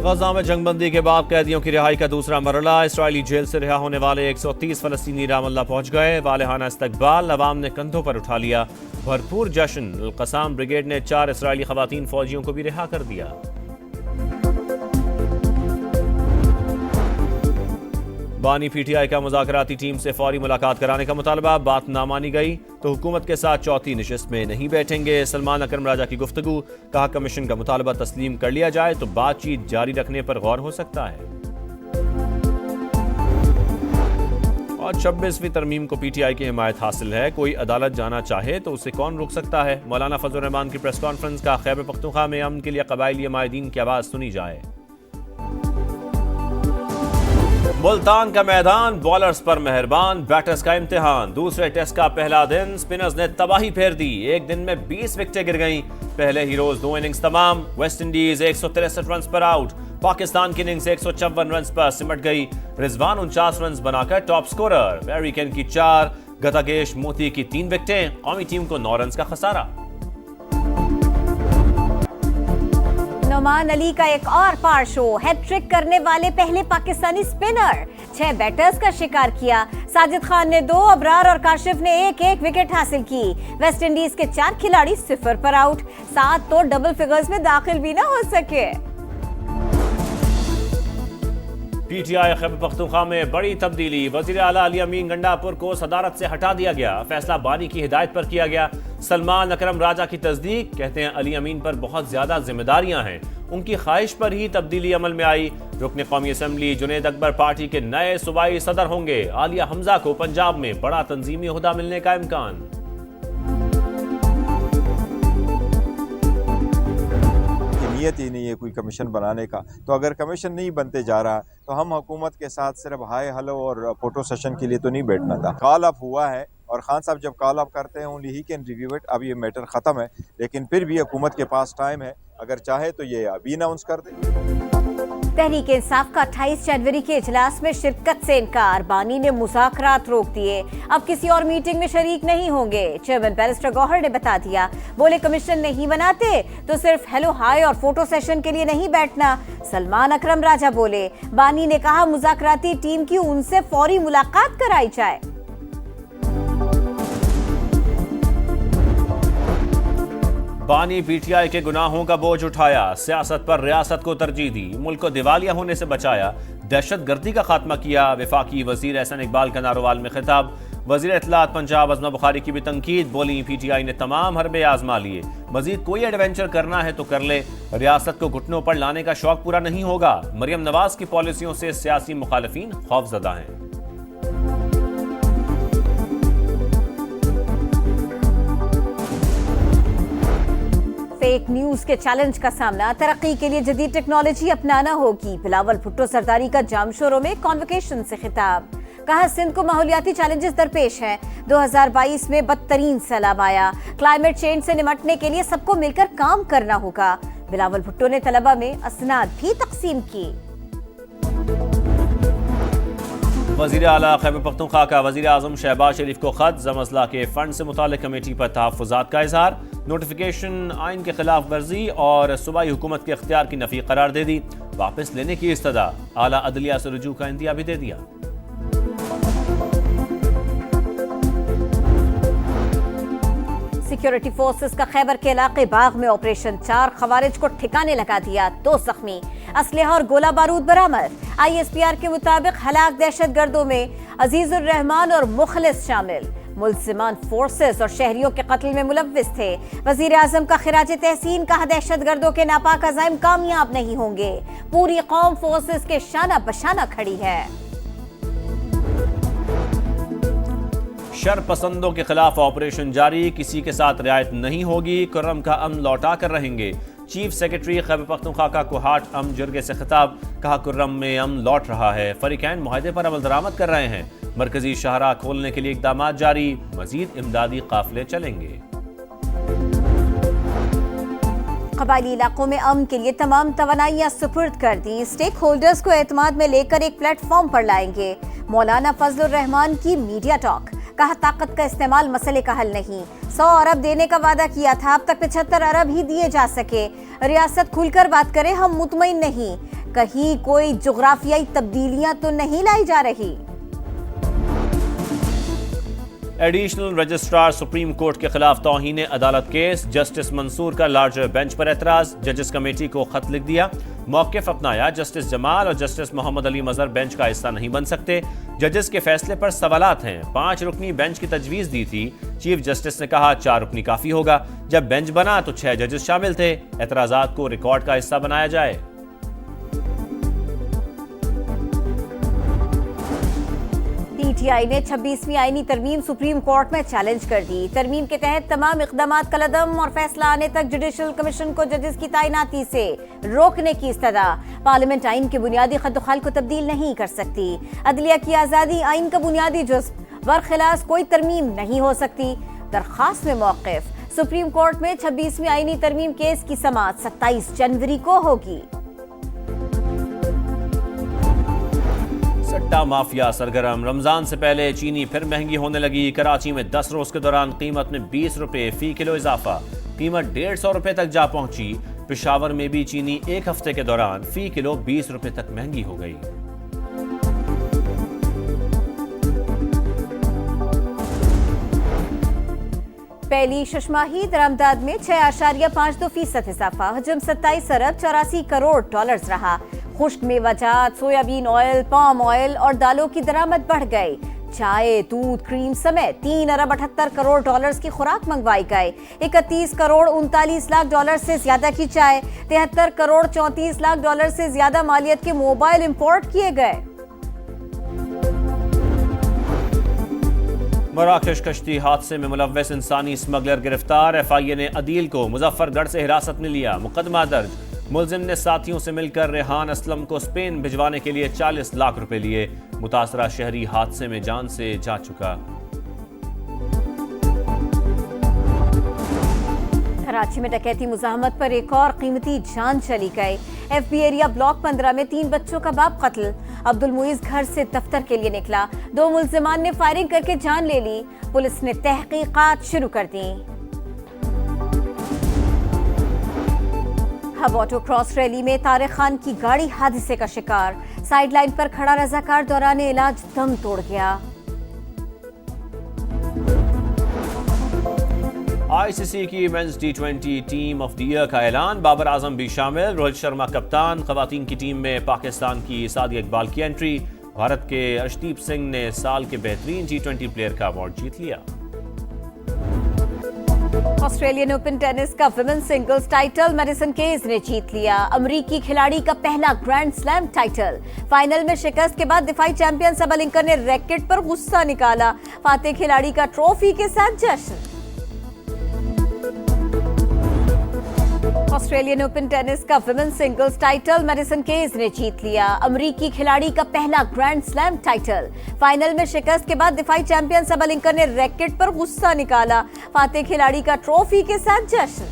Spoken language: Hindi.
गजा में जंगबंदी के बाद कैदियों की रिहाई का दूसरा मरला। इसराइली जेल से रिहा होने वाले 130 फलस्तीनी रामल्ला पहुंच गए। वालेहाना इस्तकबाल अवाम ने कंधों पर उठा लिया। भरपूर जश्न। अल-कसाम ब्रिगेड ने 4 इसराइली खवातीन फौजियों को भी रिहा कर दिया। बानी पीटीआई का मुज़ाकराती टीम से फौरी मुलाकात कराने का मुतालबा। बात ना मानी गई तो हुकूमत के साथ चौथी नशिस्त में नहीं बैठेंगे। सलमान अकरम राजा की गुफ्तगू। कहा कमीशन का मुतालबा तस्लीम कर लिया जाए तो बातचीत जारी रखने पर गौर हो सकता है। और 26वीं तरमीम को पीटीआई की हिमायत हासिल है। कोई अदालत जाना चाहे तो उसे कौन रोक सकता है। मौलाना फजल रहमान की प्रेस कॉन्फ्रेंस का। खैबर पख्तूनख्वा में अमन के लिए कबायली माहिदीन की आवाज सुनी जाए। मुल्तान का मैदान बॉलर्स पर मेहरबान। बैटर्स का इम्तिहान। दूसरे टेस्ट का पहला दिन स्पिनर्स ने तबाही फेर दी। एक दिन में 20 विकेटें गिर गईं। पहले ही रोज 2 इनिंग्स तमाम। वेस्ट इंडीज 163 रन पर आउट। पाकिस्तान की इनिंग्स 154 रन पर सिमट गई। रिजवान 49 रन बनाकर टॉप स्कोरर। मैरिकन की 4, गतागेश मोती की 3 विकेटें। कौमी टीम को 9 रन का खसारा। नोमान अली का एक और पार शो। हैट्रिक करने वाले पहले पाकिस्तानी स्पिनर। 6 बैटर्स का शिकार किया। साजिद खान ने 2, अबरार और काशिफ ने 1-1 विकेट हासिल की। वेस्ट इंडीज के 4 खिलाड़ी 0 पर आउट। 7 तो डबल फिगर्स में दाखिल भी ना हो सके। पीटीआई खैबर पख्तूनख्वा में बड़ी तब्दीली। वजीर आला अली अमीन गंडापुर को सदारत से हटा दिया गया। फैसला बानी की हिदायत पर किया गया। सलमान अकरम राजा की तस्दीक। कहते हैं अली अमीन पर बहुत ज्यादा जिम्मेदारियां हैं। उनकी ख्वाहिश पर ही तब्दीली अमल में आई। रुकने कौमी असम्बली जुनेद अकबर पार्टी के नए सूबाई सदर होंगे। आलिया हमजा को पंजाब में बड़ा तंजीमी ओहदा मिलने का इम्कान। नियत ही नहीं है कोई कमीशन बनाने का। तो अगर कमीशन नहीं बनते जा रहा तो हम हुकूमत के साथ सिर्फ हाय हेलो और फोटो सेशन के लिए तो नहीं बैठना था। कॉल अप हुआ है और खान साहब जब कॉल अप करते हैं only he can review it. अब ये मैटर ख़त्म है, लेकिन फिर भी हुकूमत के पास टाइम है। अगर चाहे तो ये अभी अनाउंस कर दे। तहरीक इंसाफ का 28 जनवरी के इजलास में शिरकत से इनकार। बानी ने मुज़ाकरात रोक दिए। अब किसी और मीटिंग में शरीक नहीं होंगे। चेयरमैन बैरिस्टर गौहर ने बता दिया। बोले कमीशन नहीं बनाते तो सिर्फ हेलो हाय और फोटो सेशन के लिए नहीं बैठना। सलमान अकरम राजा बोले। बानी ने कहा मुज़ाकराती टीम की उनसे फौरी मुलाकात कराई जाए। बानी पीटीआई के गुनाहों का बोझ उठाया। सियासत पर रियासत को तरजीह दी। मुल्क को दिवालिया होने से बचाया। दहशतगर्दी का खात्मा किया। वफाकी वजीर एहसन इकबाल का नारोवाल में खिताब। वजीर इत्तलात पंजाब अज़मा बुखारी की भी तनकीद। बोली पीटीआई ने तमाम हरबे आजमा लिए। मजीद कोई एडवेंचर करना है तो कर ले। रियासत को घुटनों पर लाने का शौक पूरा नहीं होगा। मरियम नवाज की पॉलिसियों से सियासी मुखालिफिन खौफजदा हैं। फेक न्यूज के चैलेंज का सामना। तरक्की के लिए जदीद टेक्नोलॉजी अपनाना होगी। बिलावल भुट्टो सरदारी का जामशोरों में कॉन्वोकेशन से खिताब। कहा सिंध को माहौलियाती चैलेंजेस दरपेश हैं। 2022 में बदतरीन सैलाब आया। क्लाइमेट चेंज से निपटने के लिए सबको मिलकर काम करना होगा। बिलावल भुट्टो ने तलबा में असनाद भी तकसीम की। वज़ीर आला खैबर पख्तूनख्वा का वज़ीर आज़म शहबाज शरीफ को खत। ज़मज़ला के फंड से मुताल्लिक़ कमेटी पर तहफ़्फ़ुज़ात का इज़हार। नोटिफिकेशन आइन के खिलाफ वर्जी और सूबाई हुकूमत के इख्तियार की नफ़ी करार दे दी। वापस लेने की इस्तदा। आला अदलिया से रुजू का इंदिया भी दे दिया। सिक्योरिटी फोर्सेस का खैबर के इलाके बाग में ऑपरेशन। 4 खवारिज को ठिकाने लगा दिया। 2 जख्मी। असलहा और गोला बारूद बरामद। ISPR के मुताबिक हलाक दहशतगर्दों में अजीजुर रहमान और मुखलिस शामिल। मुल्जिमान फोर्सेस और शहरियों के कत्ल में मुलव्विस थे। वजीर आजम का खिराज तहसीन। कहा दहशतगर्दों के नापाक अज़ाइम कामयाब नहीं होंगे। पूरी कौम फोर्सेस के शाना बशाना खड़ी है। शर पसंदों के खिलाफ ऑपरेशन जारी। किसी के साथ रियायत नहीं होगी। कुर्रम का अमन लौटा कर रहेंगे। चीफ सेक्रेटरी खैबर पख्तूनख्वा का कोहाट अमन जुर्गे से खिताब। कहा कुर्रम में अमन लौट रहा है। फरीकैन मुआहदे पर अमल दरामद कर रहे हैं। मरकजी शाहरा खोलने के लिए इक़दाम जारी। मजीद इमदादी काफिले चलेंगे। कबायली इलाकों में अमन के लिए तमाम तवानाइयां सुपुर्द कर दी। स्टेक होल्डर्स को एतमाद में लेकर एक प्लेटफॉर्म पर लाएंगे। मौलाना फजलुर रहमान की मीडिया टॉक। कहा ताकत का इस्तेमाल मसले का हल नहीं। 100 अरब देने का वादा किया था, अब तक 75 अरब ही दिए जा सके। रियासत खुलकर बात करे, हम मुतमईन नहीं। कहीं कोई जुग्राफियाई तब्दीलियां तो नहीं लाई जा रही। एडिशनल रजिस्ट्रार सुप्रीम कोर्ट के खिलाफ तौहीन अदालत केस, जस्टिस मंसूर का लार्जर बेंच पर एतराज, जजेस कमेटी को खत लिख दिया, मौक़िफ़ अपनाया। जस्टिस जमाल और जस्टिस मोहम्मद अली मजहर बेंच का हिस्सा नहीं बन सकते। जजेस के फैसले पर सवालात हैं। 5 रुकनी बेंच की तजवीज़ दी थी। चीफ जस्टिस ने कहा 4 रुकनी काफ़ी होगा। जब बेंच बना तो 6 जजेस शामिल थे। एतराज़ात को रिकॉर्ड का हिस्सा बनाया जाए। पीटीआई ने 26वीं आईनी तरमीम सुप्रीम कोर्ट में चैलेंज कर दी। तरमीम के तहत तमाम इक़दामात कलअदम और फैसला आने तक जुडिशल कमीशन को जजेस की तैनाती से रोकने की इस्तदा। पार्लियामेंट आइन के बुनियादी खद्दोखाल को तब्दील नहीं कर सकती। अदलिया की आज़ादी आइन का बुनियादी जुज़्व, बरखिलाफ कोई तरमीम नहीं हो सकती। दरख्वास्त में मौक़िफ़। सुप्रीम कोर्ट में 26वीं आईनी तरमीम केस की समाअत 27 जनवरी को होगी। सट्टा माफिया सरगर्म। रमजान से पहले चीनी फिर महंगी होने लगी। कराची में 10 रोज के दौरान कीमत में 20 रुपए फी किलो इजाफा। कीमत 150 रुपए तक जा पहुंची। पेशावर में भी चीनी एक हफ्ते के दौरान फी किलो 20 रुपए तक महंगी हो गई। पहली शशमाही दरामदाद में 6.52% इजाफा। हजम 27 अरब 84 करोड़ डॉलर्स रहा। खुश्क मेवाजात, सोयाबीन ऑयल, पाम ऑयल और दालों की दरामद बढ़ गई। चाय, दूध, क्रीम समेत 3 अरब 78 करोड़ डॉलर्स की खुराक मंगवाई गई। 31 करोड़ 39 लाख डॉलर से ज्यादा की चाय, 73 करोड़ 34 लाख डॉलर से ज्यादा मालियत के मोबाइल इंपोर्ट किए गए। मराकश कश्ती हादसे में मुलव्वस इंसानी स्मगलर गिरफ्तार। एफआईए ने अदील को मुजफ्फरगढ़ से हिरासत में लिया। मुकदमा दर्ज। मुलजिम ने साथियों से मिलकर रेहान असलम को स्पेन भिजवाने के लिए 40 लाख रुपए लिए। मुतासरा शहरी हादसे में जान से जा चुका। कराची में डकैती मुज़ाहमत पर एक और कीमती जान चली गई। एफबी एरिया ब्लॉक 15 में 3 बच्चों का बाप कत्ल। अब्दुल मुईज घर से दफ्तर के लिए निकला। 2 मुल्जिमान ने फायरिंग करके जान ले ली। पुलिस ने तहकीकात शुरू कर दी। हब ऑटो क्रॉस रैली में तारिक खान की गाड़ी हादसे का शिकार। साइडलाइन पर खड़ा रजाकार दौरान इलाज दम तोड़ गया। आईसीसी की men's T20 team of the year का ऐलान। बाबर आजम भी शामिल। रोहित शर्मा कप्तान। खवातीन की टीम में पाकिस्तान की सादिया इकबाल की एंट्री। भारत के अर्शदीप सिंह ने साल के बेहतरीन T20 प्लेयर का अवार्ड जीत लिया। ऑस्ट्रेलियन ओपन टेनिस का women's singles title Madison Keys ने जीत लिया। अमरीकी खिलाड़ी का पहला ग्रैंड स्लैम टाइटल। फाइनल में शिकस्त के बाद दिफाई चैंपियन सबलिंका ने रैकेट पर गुस्सा निकाला। फातेह खिलाड़ी का ट्रॉफी के साथ जश्न। ऑस्ट्रेलियन ओपन टेनिस का women's singles title Madison Keys ने जीत लिया। अमरीकी खिलाड़ी का पहला ग्रैंड स्लैम टाइटल। फाइनल में शिकस्त के बाद दिफाई चैंपियन सबलिंका ने रैकेट पर गुस्सा निकाला। फातेह खिलाड़ी का ट्रॉफी के साथ जश्न।